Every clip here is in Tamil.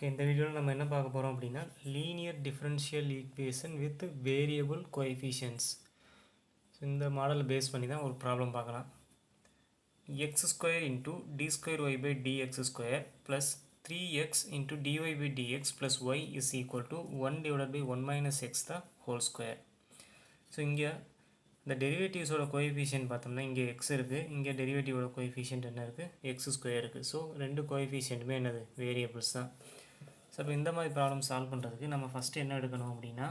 ஓகே, இந்த வீடியோவில் நம்ம என்ன பார்க்க போகிறோம் அப்படின்னா linear differential equation with variable coefficients. So இந்த மாடலை பேஸ் பண்ணி தான் ஒரு ப்ராப்ளம் பார்க்கலாம். X square into d square y by dx square plus 3x into dy by dx plus y is equal to 1 divided by 1 minus x the whole square. So இங்கே இந்த டெரிவேட்டிவ்ஸோட கோஎஃபிஷியன்ட் பார்த்தோம்னா இங்கே எக்ஸ் இருக்குது, இங்கே டெரிவேட்டிவோட கோஎஃபிஷியன்ட் என்ன இருக்குது, எக்ஸ் ஸ்கொயர் இருக்குது. ஸோ ரெண்டு கோஎஃபிஷியன்ட்டுமே என்னது வேரியபிள்ஸ் தான். ஸோ இப்போ இந்த மாதிரி ப்ராப்ளம் சால்வ் பண்ணுறதுக்கு நம்ம ஃபஸ்ட்டு என்ன எடுக்கணும் அப்படின்னா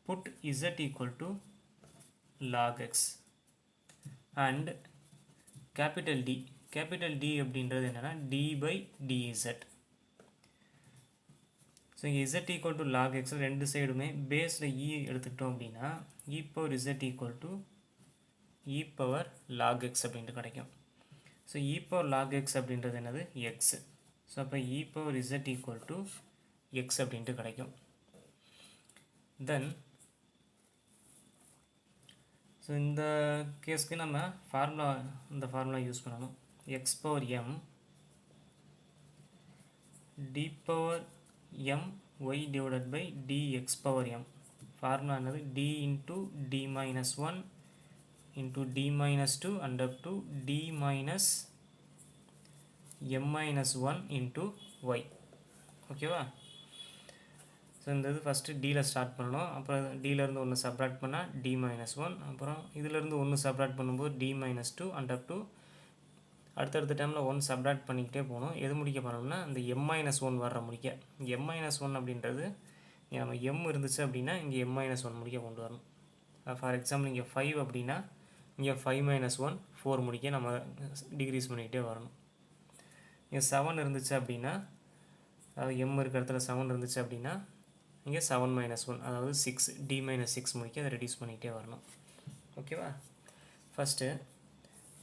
put z equal to log x and capital D அப்படின்றது என்னென்னா டி பை டிஇசட். ஸோ இங்கே z equal to log x ரெண்டு சைடுமே பேஸில் இ எடுத்துக்கிட்டோம் அப்படின்னா E power z equal to E power log x அப்படின்ட்டு கிடைக்கும். So E power log x அப்படின்றது என்னது எக்ஸ். ஸோ அப்போ E power z equal to X அப்படின்ட்டு கிடைக்கும். தென் ஸோ இந்த கேஸ்க்கு நம்ம இந்த ஃபார்முலா யூஸ் பண்ணணும். X power M D power M Y divided by D X power M. Formula என்னது D into D minus one into D minus two and up to D minus m minus 1 into y. ஓகேவா? ஸோ இந்த இது ஃபஸ்ட்டு டியில் ஸ்டார்ட் பண்ணணும். அப்புறம் டியிலேருந்து ஒன்று சப்ராக்ட் பண்ணால் டி மைனஸ் ஒன், அப்புறம் இதிலேருந்து ஒன்று சப்ராக்ட் பண்ணும்போது d minus two and up to அடுத்தடுத்த டைமில் ஒன் சப்ராக்ட் பண்ணிக்கிட்டே போகணும். எது முடிக்க பண்ணணும்னா இந்த எம் மைனஸ் ஒன் வர்ற முடிக்க. எம் மைனஸ் ஒன் அப்படின்றது நம்ம எம் இருந்துச்சு அப்படின்னா இங்கே எம் மைனஸ் ஒன் முடிக்க கொண்டு வரணும். ஃபார் எக்ஸாம்பிள் இங்கே 5 அப்படின்னா இங்கே 5 மைனஸ் ஒன் 4 முடிக்க நம்ம டிக்ரீஸ் பண்ணிக்கிட்டே வரணும். இங்கே 7 இருந்துச்சு அப்படின்னா, அதாவது எம் இருக்கிற இடத்துல 7 இருந்துச்சு அப்படின்னா இங்கே 7 மைனஸ் ஒன், அதாவது 6 டி மைனஸ் 6 முடிக்க அதை ரெடியூஸ் பண்ணிகிட்டே வரணும். ஓகேவா? ஃபஸ்ட்டு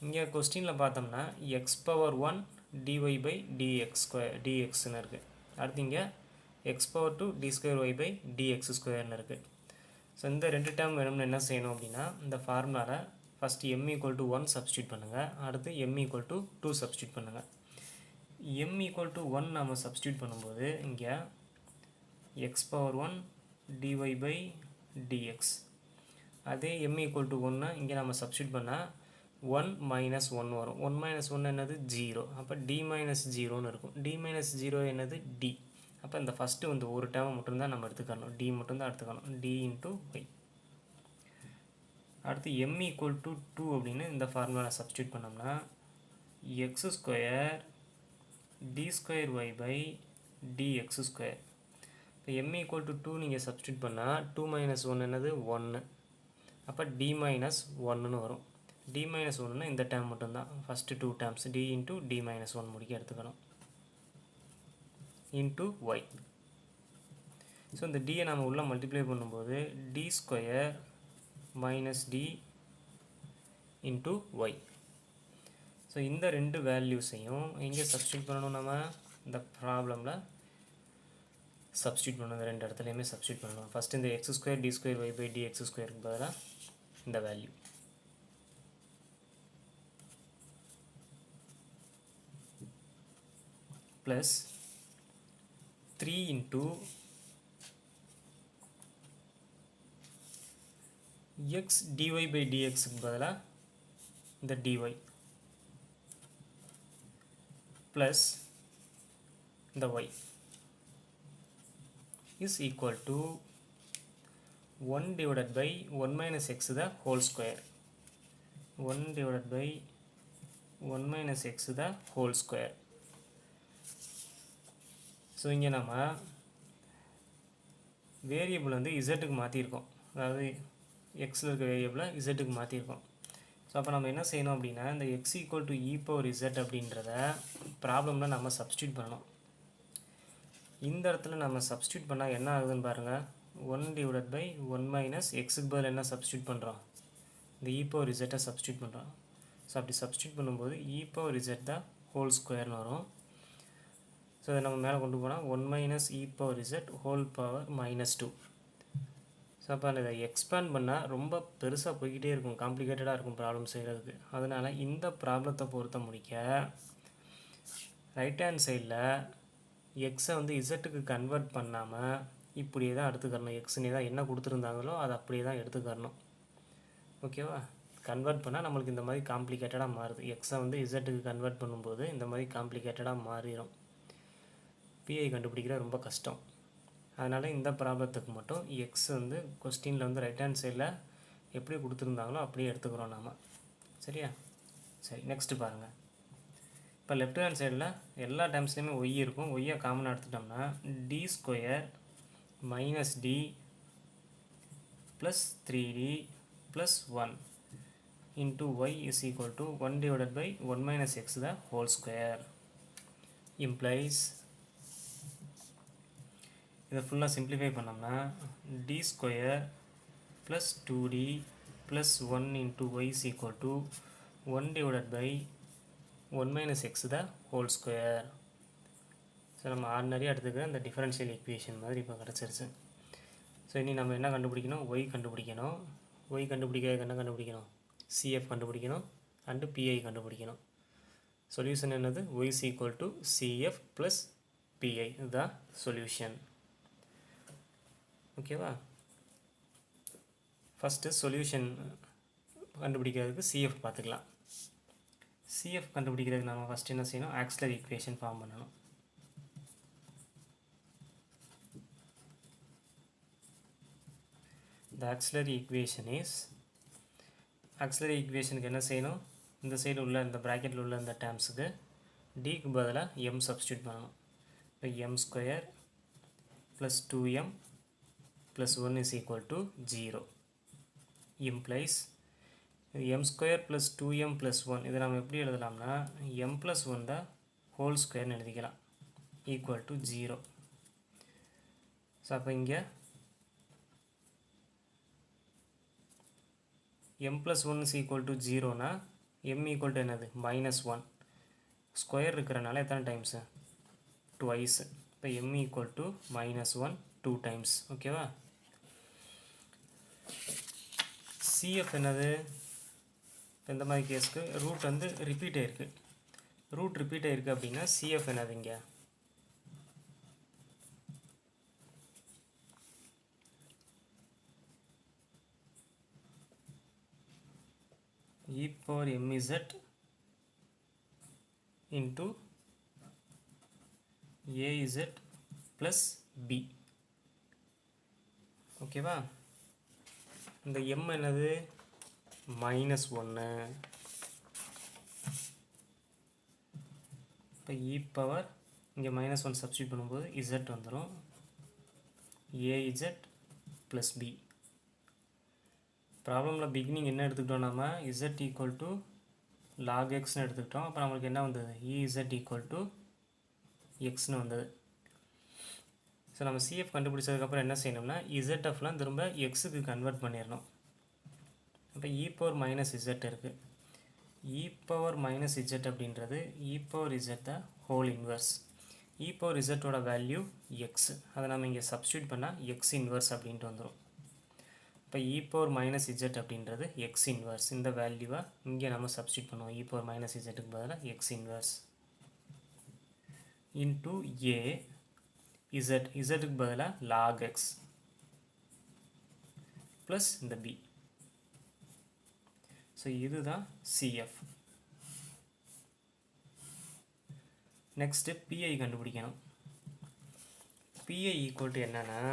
இங்கே கொஸ்டினில் பார்த்தோம்னா x power 1 d y by dx square டிஎக்ஸ்ன்னு இருக்குது. அடுத்து இங்கே x power 2 d square y by d x ஸ்கொயர்னு இருக்குது. ஸோ இந்த ரெண்டு டேர்ம் வேணும்னு என்ன செய்யணும் அப்படின்னா இந்த ஃபார்முலாவில் first m equal to 1 substitute பண்ணுங்கள், அடுத்து எம் ஈக்குவல் டு 2 சப்ஸ்டியூட் பண்ணுங்கள். m ஈக்குவல் டு 1 நம்ம சப்ஸ்டியூட் பண்ணும்போது இங்கே x power 1 dy by dx, அதே m ஈக்குவல் டு 1 இங்கே நம்ம சப்ஸ்டியூட் பண்ணால் 1 மைனஸ் 1 வரும். 1 மைனஸ் 1 என்னது 0, அப்போ d மைனஸ் 0ன்னு இருக்கும். d மைனஸ் 0 என்னது d. அப்போ இந்த ஃபஸ்ட்டு வந்து ஒரு டேர்மை மட்டும்தான் நம்ம எடுத்துக்கணும், d மட்டும்தான் எடுத்துக்கணும், d இன்ட்டு y. அடுத்து m ஈக்குவல் டு 2 அப்படின்னு இந்த ஃபார்முலா சப்ஸ்டியூட் பண்ணோம்னா x square d square y by dx square. இப்போ m ஈக்குவல் டு 2 நீங்கள் சப்ஸ்டியூட் பண்ணால் 2 மைனஸ் 1 என்னது 1, அப்போ d மைனஸ் 1ன்னு வரும். d மைனஸ் 1ன்னா இந்த டேர்ம் மட்டும்தான், first 2 terms d into d minus 1 முடிக்க எடுத்துக்கணும் இன்ட்டு y. ஸோ இந்த டியை நம்ம உள்ளே மல்டிப்ளை பண்ணும்போது d square minus d into y. So இந்த ரெண்டு வேல்யூஸையும் எங்கே சப்ஸ்டியூட் பண்ணணும், நம்ம இந்த ப்ராப்ளமில் சப்ஸ்டியூட் பண்ணணும். இந்த ரெண்டு இடத்துலையுமே சப்ஸ்டியூட் பண்ணணும். ஃபஸ்ட்டு இந்த x square d square y by D x ஸ்கொயருக்கு பதிலாக இந்த value plus 3 into x d y by டிஎக்ஸுக்கு பதிலாக இந்த d y plus the y is equal to 1 divided by 1 minus x the whole square. 1 divided by 1 minus x the whole square. So இங்கே நம்ம வேரியபிள் வந்து இசட்டுக்கு மாற்றிருக்கோம், அதாவது எக்ஸில் இருக்க வேரியபிளை இசட்டுக்கு மாற்றிருக்கோம். ஸோ அப்போ நம்ம என்ன செய்யணும் அப்படின்னா இந்த X equal to E power Z அப்படின்றத ப்ராப்ளமில் நம்ம சப்ஸ்டியூட் பண்ணணும். இந்த இடத்துல நம்ம சப்ஸ்டியூட் பண்ணால் என்ன ஆகுதுன்னு பாருங்கள். 1 டிவைடட் பை 1 மைனஸ் எக்ஸுக்கு பதில் என்ன சப்ஸ்டியூட் பண்ணுறோம், இந்த இ பவர் இசட்டை சப்ஸ்டியூட் பண்ணுறோம். ஸோ அப்படி சப்ஸ்டியூட் பண்ணும்போது இ பவர் இசட் தான் ஹோல் ஸ்கொயர்னு வரும். ஸோ அதை நம்ம மேலே கொண்டு போனால் 1 minus e power z whole power minus 2. So அப்போ அதை எக்ஸ்பேண்ட் பண்ணால் ரொம்ப பெருசாக போய்கிட்டே இருக்கும், காம்ப்ளிகேட்டடாக இருக்கும் ப்ராப்ளம் செய்கிறதுக்கு. அதனால் இந்த ப்ராப்ளத்தை பொறுத்த முடிக்க ரைட் ஹேண்ட் சைடில் எக்ஸை வந்து இசட்டுக்கு கன்வெர்ட் பண்ணாமல் இப்படியே தான் எடுத்துக்கறணும். எக்ஸ்னே தான் என்ன கொடுத்துருந்தாங்களோ அதை அப்படியே தான் எடுத்துக்கறணும். ஓகேவா? கன்வெர்ட் பண்ணால் நம்மளுக்கு இந்த மாதிரி காம்ப்ளிகேட்டடாக மாறுது. எக்ஸை வந்து இசட்டுக்கு கன்வெர்ட் பண்ணும்போது இந்த மாதிரி காம்ப்ளிகேட்டடாக மாறிடும். பிஐ கண்டுபிடிக்கிற ரொம்ப கஷ்டம். அதனால் இந்த ப்ராப்ளத்துக்கு மட்டும் எக்ஸ் வந்து கொஸ்டினில் வந்து ரைட் ஹேண்ட் சைடில் எப்படி கொடுத்துருந்தாங்களோ அப்படியே எடுத்துக்கிறோம் நாம். சரியா? சரி, நெக்ஸ்ட்டு பாருங்கள். இப்போ லெஃப்ட் ஹேண்ட் சைடில் எல்லா டைம்ஸ்லேயுமே ஒய் இருக்கும். ஒய்யை காமனாக எடுத்துட்டோம்னா d square minus d plus 3d plus 1 into y is equal to 1 divided by 1 minus x the whole square implies. இதை ஃபுல்லாக சிம்ப்ளிஃபை பண்ணோம்னா d square plus 2d plus 1 into y is equal to 1 divided by 1 minus x the whole square. So நம்ம ஆர்டினரியாக எடுத்துக்கிற இந்த டிஃபரன்ஷியல் ஈக்குவேஷன் மாதிரி இப்போ கிடச்சிருச்சு. ஸோ இனி நம்ம என்ன கண்டுபிடிக்கணும்? ஒய் கண்டுபிடிக்கணும். ஒய் கண்டுபிடிக்கிறதுக்கு என்ன கண்டுபிடிக்கணும்? சிஎஃப் கண்டுபிடிக்கணும் அண்டு பிஐ கண்டுபிடிக்கணும். சொல்யூஷன் என்னது? Y is equal to CF plus PI, இதுதான் சொல்யூஷன். ஓகேவா? ஃபஸ்ட்டு சொல்யூஷன் கண்டுபிடிக்கிறதுக்கு சிஎஃப் பார்த்துக்கலாம். சிஎஃப் கண்டுபிடிக்கிறதுக்கு நம்ம ஃபஸ்ட் என்ன செய்யணும்? ஆக்சிலரி ஈக்குவேஷன் ஃபார்ம் பண்ணணும். The auxiliary equation is, auxiliary equationக்கு என்ன செய்யணும்? இந்த சைடு உள்ள இந்த ப்ராக்கெட்டில் உள்ள இந்த டேர்ம்ஸுக்கு டிக்கு பதிலாக எம் சப்ஸ்டியூட் பண்ணணும். இப்போ M square plus 2m plus 1 is equal to 0 implies m square plus 2m plus 1 இதை நம்ம எப்படி எழுதலாம்னா m ப்ளஸ் 1 தான் ஹோல் ஸ்கொயர்னு எழுதிக்கலாம் ஈக்குவல் டு 0. ஸோ அப்போ இங்கே m plus 1 is equal to 0னா m ஈக்குவல் டு என்னது? -1. ஸ்கொயர் இருக்கிறனால எத்தனை டைம்ஸு? ட்வைஸு. இப்போ m ஈக்குவல் டு -1 2 டைம்ஸ். ஓகேவா? சிஎஃப் என்னது? இந்த மாதிரி கேஸ்க்கு ரூட் வந்து ரிப்பீட் ஆகிருக்கு. ரூட் ரிப்பீட் ஆகிருக்கு அப்படின்னா சிஎஃப் என்னது? இங்கே e power mz into az plus b. ஓகேவா? இந்த m என்னது? -1. இப்போ e பவர் இங்கே -1 சப்ஸ்டியூட் பண்ணும்போது z வந்துடும். az plus b. ப்ராப்ளமில் பிகினிங் என்ன எடுத்துக்கிட்டோம்? நம்ம z ஈக்குவல் டு log xன்னு எடுத்துக்கிட்டோம். அப்போ நம்மளுக்கு என்ன வந்தது? ez ஈக்குவல் டு எக்ஸ்னு வந்தது. ஸோ நம்ம சிஎஃப் கண்டுபிடிச்சதுக்கப்புறம் என்ன செய்யணும்னா இசட்எஃப்லாம் திரும்ப எக்ஸுக்கு கன்வெர்ட் பண்ணிடணும். அப்போ இ பவர் மைனஸ் இசட் இருக்குது. இ பவர் மைனஸ் இசட் அப்படின்றது e power z the whole inverse. E power இசட்டோட வேல்யூ எக்ஸ். அதை நம்ம இங்கே சப்ஸ்டியூட் பண்ணால் எக்ஸ் இன்வர்ஸ் அப்படின்ட்டு வந்துடும். இப்போ இ பவர் மைனஸ் இசட் அப்படின்றது எக்ஸ் இன்வர்ஸ். இந்த வேல்யூவை இங்கே நம்ம சப்ஸ்டியூட் பண்ணுவோம். இ பவர் மைனஸ் இசட்டுக்கு பதிலாக x inverse into a z. இசட்டுக்கு பதிலாக லாக் எக்ஸ் ப்ளஸ் இந்த பி. ஸோ இதுதான் சிஎஃப். நெக்ஸ்ட்டு பிஐ கண்டுபிடிக்கணும். பிஐ ஈக்குவல் டு என்னன்னா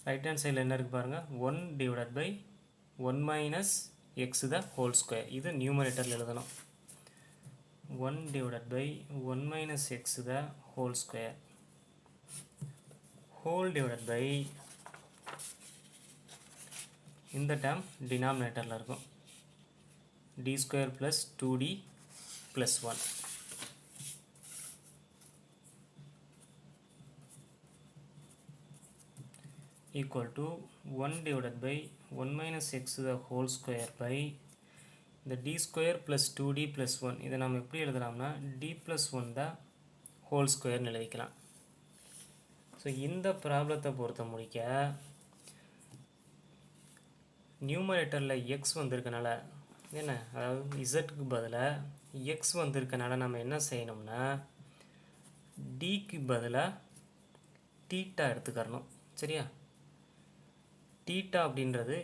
ரைட் ஹேண்ட் சைடில் என்ன இருக்குது பாருங்கள்? 1 divided by 1 minus x the whole square. இது நியூமரேட்டரில் எழுதணும். 1 divided by 1 minus x the whole square whole divided by இந்த டேர்ம் டினாமினேட்டரில் இருக்கும். D square plus 2d plus 1 equal to 1 divided by 1 minus x the whole square by the d square plus 2d plus 1. இதை நாம் எப்படி எழுதலாம்னா d plus 1 தான் whole square எழுதிக்கலாம். ஸோ இந்த ப்ராப்ளத்தை பொறுத்த முடிக்க நியூமரேட்டரில் எக்ஸ் வந்திருக்கனால என்ன, அதாவது இசட்டுக்கு பதிலாக எக்ஸ் வந்திருக்கனால நம்ம என்ன செய்யணும்னா டிக்கு பதிலாக தீட்டா எடுத்துக்கறணும். சரியா? தீட்டா அப்படின்றது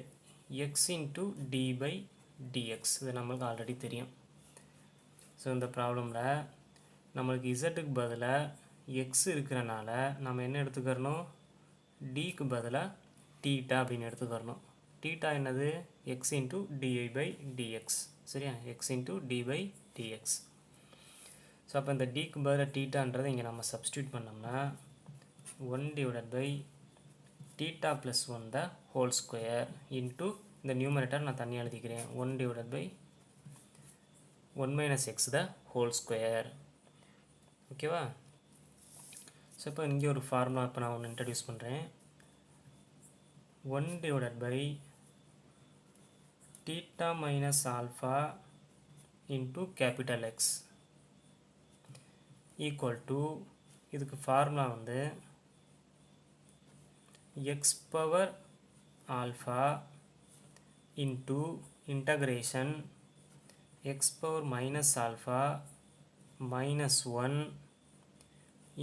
x into d by dx, இது நம்மளுக்கு ஆல்ரெடி தெரியும். ஸோ இந்த ப்ராப்ளமில் நம்மளுக்கு இசட்டுக்கு பதிலாக எக்ஸ் இருக்கிறனால நம்ம என்ன எடுத்துக்கிறணும், டிக்கு பதிலாக தீட்டா அப்படின்னு எடுத்துக்கிறணும். தீட்டா என்னது, x into d y by d x. சரியா? X into d by d x. So அப்போ இந்த டிக்கு பதிலாக தீட்டான்றதை இங்கே நம்ம சப்ஸ்டியூட் பண்ணோம்னா 1 divided by theta plus 1 the whole square into இந்த நியூமரேட்டர் நான் தனியாக எழுதிக்கிறேன் 1 divided by 1 minus x the whole square. ஓகேவா? ஸோ இப்போ இங்கே ஒரு ஃபார்முலா இப்போ நான் ஒன்று இன்ட்ரடியூஸ் பண்ணுறேன். 1 divided by theta minus alpha into capital X equal to, இதுக்கு ஃபார்முலா வந்து x power alpha into integration x power minus alpha minus 1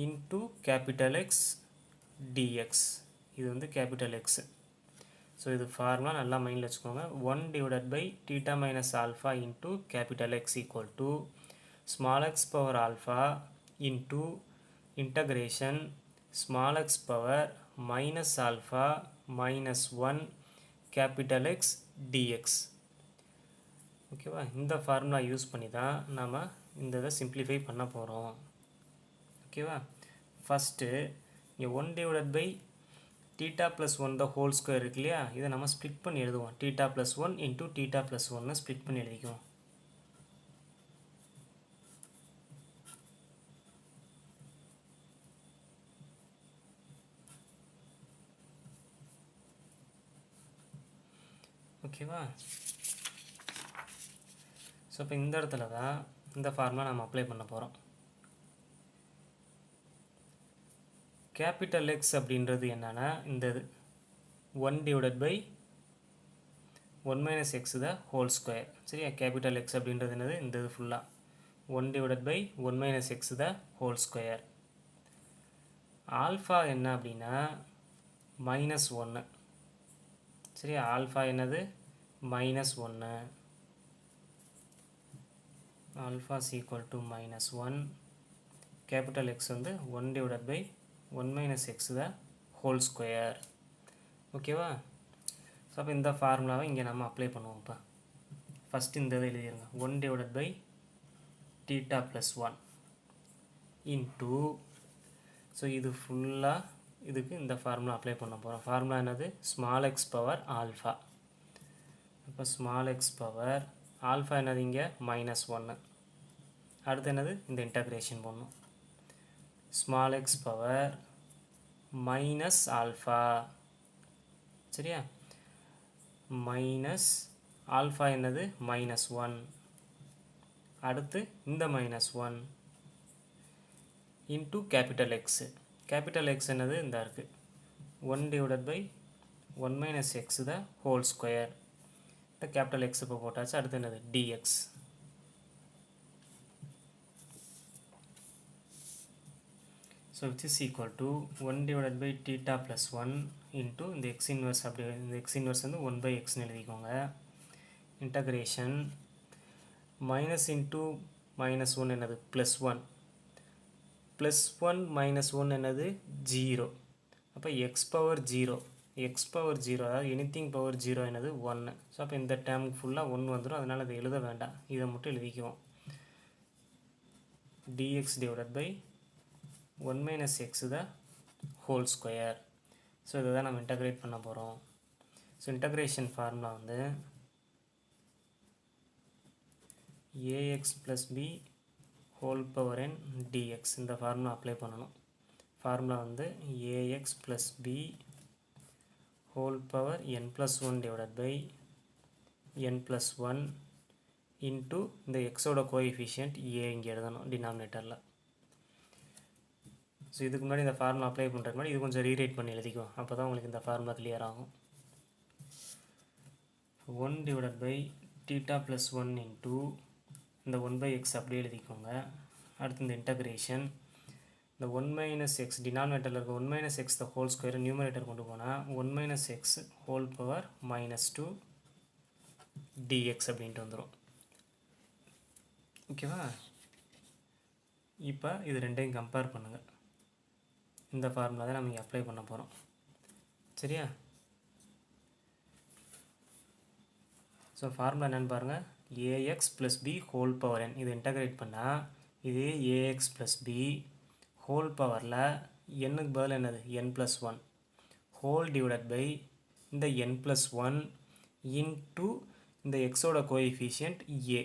into capital X dx. இது வந்து capital X. ஸோ இது ஃபார்முலா நல்லா மைண்டில் வச்சுக்கோங்க. 1 divided by theta minus alpha into capital X equal to small x power alpha into integration small x power minus alpha minus 1 capital X dx. ஓகேவா? இந்த ஃபார்முலா யூஸ் பண்ணி தான் நாம் இந்த இதை சிம்பிளிஃபை பண்ண போகிறோம். ஓகேவா? ஃபஸ்ட்டு இங்கே 1 divided by theta plus 1 the whole square இருக்கு இல்லையா, இதை நம்ம ஸ்ப்ளிட் பண்ணி எழுதுவோம். theta plus 1 into theta plus 1 split பண்ணி எழுதிக்குவோம். ஓகேவா? ஸோ இப்போ இந்த இடத்துல தான் இந்த ஃபார்முலா நம்ம அப்ளை பண்ண போகிறோம். கேபிட்டல் எக்ஸ் அப்படின்றது என்னென்னா இந்த இது 1 divided by 1 minus x the whole square. சரியா? கேபிட்டல் எக்ஸ் அப்படின்றது என்னது, இந்த இது ஃபுல்லாக 1 divided by 1 minus x the whole square. Alpha என்ன அப்படின்னா -1. சரியா? ஆல்ஃபா என்னது, -1. Alpha is equal to -1. Capital X வந்து 1 divided by 1 minus x the whole square. ஓகேவா? ஸோ அப்போ இந்த ஃபார்முலாவை இங்கே நம்ம அப்ளை பண்ணுவோம். இப்போ ஃபஸ்ட்டு இந்த இதை எழுதிடுங்க. 1 divided by theta plus 1 into, so இது ஃபுல்லாக இதுக்கு இந்த ஃபார்முலா அப்ளை பண்ண போகிறோம். ஃபார்முலா என்னது, ஸ்மால் எக்ஸ் பவர் ஆல்ஃபா. இப்போ ஸ்மால் எக்ஸ் பவர் ஆல்ஃபா என்னது, இங்கே -1. அடுத்து என்னது, இந்த இன்டகிரேஷன் பண்ணணும். Small X power minus alpha. சரியா? மைனஸ் ஆல்ஃபா என்னது, -1. அடுத்து இந்த -1 into capital x. Capital X என்னது, இந்த இருக்குது 1 divided by 1 minus x the whole square. இந்த கேபிட்டல் எக்ஸ் இப்போ போட்டாச்சு. அடுத்து என்னது, dx. So which is equal to 1 divided by theta plus 1 into இந்த x inverse. அப்படி இந்த x inverse வந்து 1 by xன்னு எழுதிக்கோங்க. இன்டகிரேஷன் மைனஸ் இன்ட்டு -1 என்னது, +1. +1 -1 என்னது, 0. அப்போ எக்ஸ் பவர் 0, எக்ஸ் பவர் 0 அதாவது எனிதிங் பவர் 0 என்னது, 1. ஸோ அப்போ இந்த டேர்முக்கு ஃபுல்லாக 1 வந்துடும். அதனால் அதை எழுத வேண்டாம், இதை மட்டும் எழுதிக்குவோம். dx divided by 1 minus x the whole square. So இதை தான் நம்ம இன்டகிரேட் பண்ண போகிறோம். ஸோ இன்டகிரேஷன் ஃபார்முலா வந்து ax plus b whole power n dx. இந்த ஃபார்முலா அப்ளை பண்ணணும். ஃபார்முலா வந்து ax plus b whole power n plus 1 divided by n plus 1 into இந்த எக்ஸோட கோஎஃபிஷியன்ட் a இங்கே எழுதணும் டினாமினேட்டரில். ஸோ இதுக்கு முன்னாடி இந்த ஃபார்முலா அப்ளை பண்ணுறதுக்கு முன்னாடி இது கொஞ்சம் ரீரைட் பண்ணி எழுதிக்கும். அப்போ தான் உங்களுக்கு இந்த ஃபார்முலா கிளியர் ஆகும். 1 divided by theta plus 1 into இந்த 1 by x அப்படியே எழுதிக்கோங்க. அடுத்து இந்த இன்டகிரேஷன் இந்த 1 minus x டினாமினேட்டரில் இருக்க 1 minus x the whole square numerator கொண்டு போனால் 1 minus x whole power minus 2 dx அப்படின்ட்டு வந்துடும். ஓகேவா? இப்போ இது ரெண்டையும் கம்பேர் பண்ணுங்கள். இந்த ஃபார்முலா தான் நம்ம இங்கே அப்ளை பண்ண போகிறோம். சரியா? ஸோ ஃபார்முலா என்னென்னு பாருங்கள். ax plus b whole power n இது இன்டகிரேட் பண்ணால் இது ax plus b ஹோல் பவரில் என்னுக்கு பதில் என்னது n plus 1 whole divided by இந்த n plus 1 இன்ட்டு இந்த எக்ஸோட கோஎஃபிஷியன்ட் a.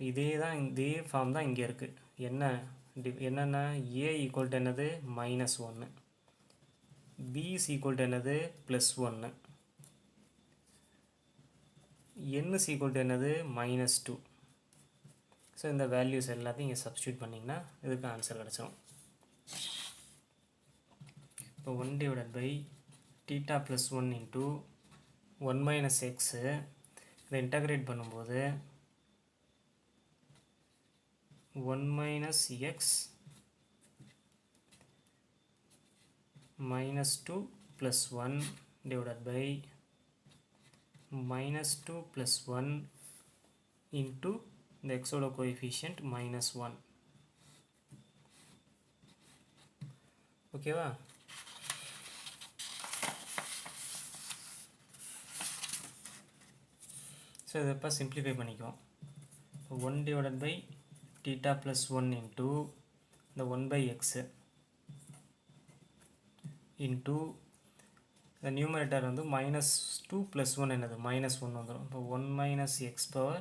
இதே ஃபார்ம் தான் இங்கே இருக்குது. என்னென்ன a ஈக்குவல் டு என்னது -1, b is equal to என்னது +1, n is equal to என்னது -2. ஸோ இந்த வேல்யூஸ் எல்லாத்தையும் இங்கே சப்ஸ்டியூட் பண்ணிங்கன்னா இதுக்கு ஆன்சர் கிடச்சிடும். இப்போ 1 divided by theta plus 1 into 1 minus x இதை இன்டகிரேட் பண்ணும்போது 1 minus x minus 2 plus 1 divided by minus 2 plus 1 into the x ஓட coefficient -1. ஓகேவா? ஸோ இதை இப்போ சிம்ப்ளிஃபை பண்ணிக்குவோம். 1 divided by theta plus 1 into the 1 by x into the numerator வந்து -2 plus 1 என்னது -1 வந்துடும். இப்போ 1 minus x power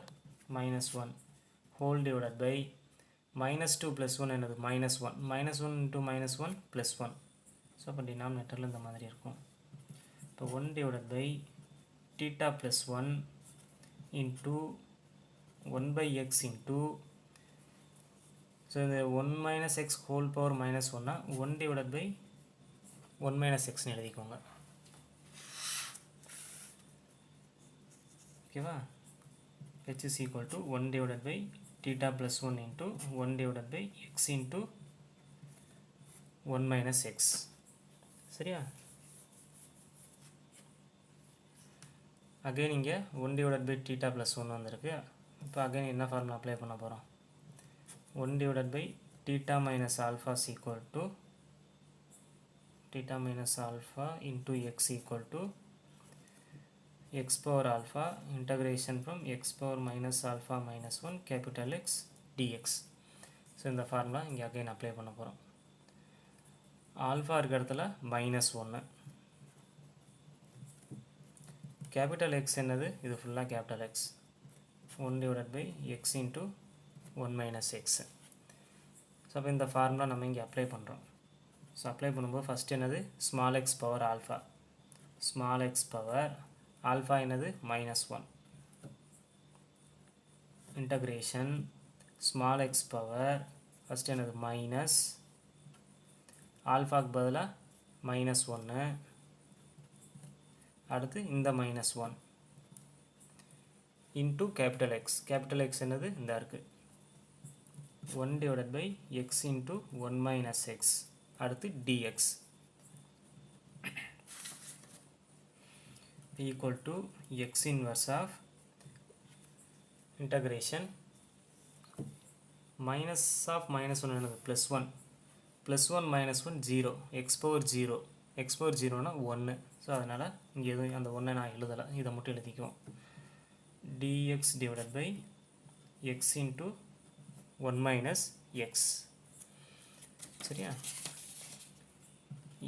-1 whole divided by -2 plus 1 என்னது -1 -1 into -1 plus 1. ஸோ அப்போ டினாமினேட்டரில் இந்த மாதிரி இருக்கும். இப்போ 1 divided by theta plus 1 into 1 by x into so இந்த 1 minus x whole power -1 1 divided by 1 minus xன்னு எழுதிக்கோங்க. ஓகேவா? h is equal to 1 divided by theta plus 1 into 1 divided by x into 1 minus x. சரியா? அகைன் இங்கே 1 divided by theta plus 1 வந்திருக்கு. இப்போ அகைன் என்ன ஃபார்முலா அப்ளை பண்ண போகிறோம். 1 divided by theta minus alpha is equal to theta minus alpha into x equal to x power alpha integration from x power minus alpha minus 1 capital X dx. So இந்த ஃபார்முலா இங்கே அகைன் அப்ளை பண்ண போகிறோம். ஆல்ஃபா இருக்கிற இடத்துல -1, கேபிட்டல் எக்ஸ் என்னது இது ஃபுல்லாக capital X 1 divided by x into 1 minus x. So அப்போ இந்த ஃபார்முலா நம்ம இங்கே அப்ளை பண்ணுறோம். ஸோ அப்ளை பண்ணும்போது ஃபஸ்ட் என்னது small X power alpha, small X power alpha என்னது -1 integration small X power first என்னது மைனஸ் ஆல்ஃபாக்கு பதிலாக -1 அடுத்து இந்த -1 இன்ட்டு கேபிட்டல் எக்ஸ் என்னது இந்த இருக்குது 1 divided by x into 1 minus x அடுத்து dx equal to x inverse of integration minus of -1 என்னது +1 +1 -1 0 x power 0 x power 0னா 1. So அதனால் இங்கே எதுவும் அந்த 1 நான் எழுதலை, இதை மட்டும் எழுதிக்குவோம். dx divided by x into 1 minus x. சரியா?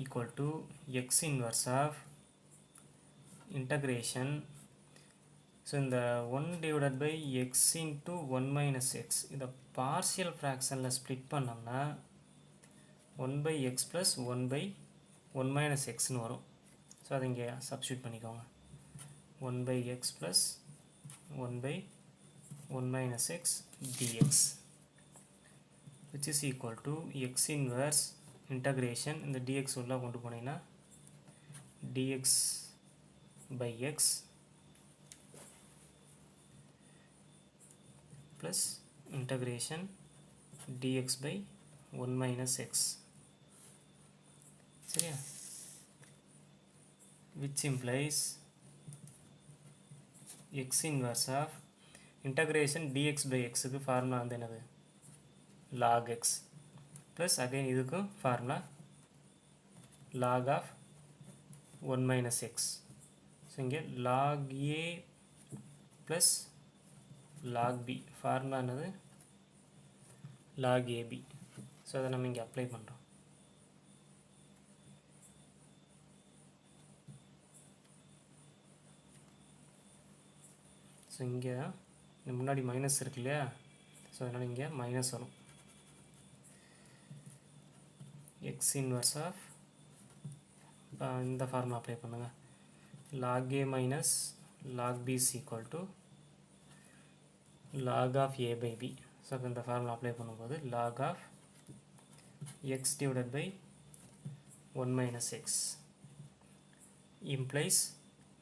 equal to x inverse of integration. So இந்த 1 divided by x into 1 minus x இதை பார்ஷியல் ஃப்ராக்ஷனில் ஸ்ப்ளிட் பண்ணோம்னா 1 by x plus 1 by 1 minus xன்னு வரும். ஸோ அதை இங்கே சப்ஸ்டியூட் பண்ணிக்கோங்க. 1 by x plus 1 by 1 minus x dx which is equal to x inverse integration இந்த dx உள்ள கொண்டு போனீங்கன்னா dx by x plus integration dx by 1 minus x சரியா, which implies x inverse of integration dx by x க்கு ஃபார்முலா வந்து என்னது log x plus again இதுக்கும் formula log of 1 minus x. So இங்கே log a plus log b formula என்னது log ab. ஸோ அதை நம்ம இங்கே அப்ளை பண்ணுறோம். ஸோ இங்கே முன்னாடி மைனஸ் இருக்கு இல்லையா, ஸோ அதனால் இங்கே மைனஸ் வரும். எக்ஸ் இன்வர்ஸ் ஆஃப் இந்த ஃபார்முலா அப்ளை பண்ணுங்கள். log a minus log b is equal to log of a by b. So இந்த ஃபார்முலா அப்ளை பண்ணும்போது log of x divided by 1 minus x implies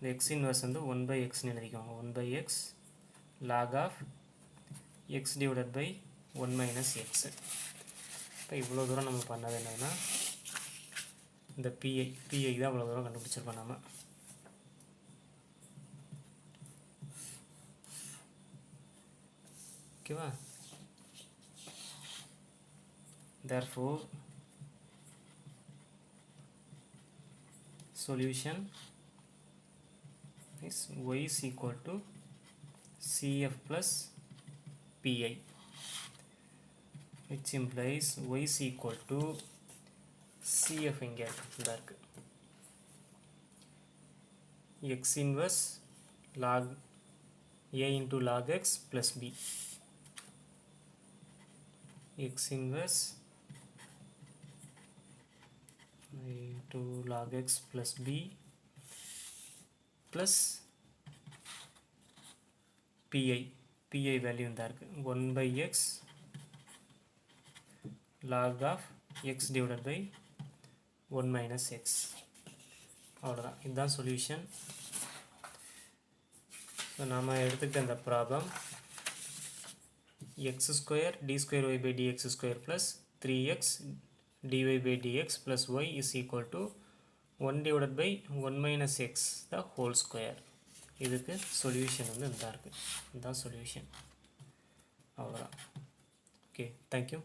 the x inverse வந்து 1 by x எழுதிக்கோங்க. 1 by x log of x divided by 1 minus x. இப்போ இவ்வளோ தூரம் நம்ம பண்ணது என்னன்னா இந்த பிஐ தான் இவ்வளோ தூரம் கண்டுபிடிச்சிருக்கோம் நம்ம. ஓகேவா, therefore solution is y is equal to cf plus pi, which implies y is equal to cf இங்கே இருக்கு x inverse log a into log x plus b, x inverse into log x plus b plus pi value இந்த இருக்கு 1 by x log of x divided by 1 minus x. அவ்வளோதான், இதுதான் சொல்யூஷன். ஸோ நாம் எடுத்துக்கிட்ட இந்த problem x square d square y by dx square plus 3x dy by dx plus y is equal to 1 divided by 1 minus x the whole square. இதுக்கு சொல்யூஷன் வந்து இதாக இருக்குது, இதுதான் சொல்யூஷன். அவ்வளோதான். Okay, thank you.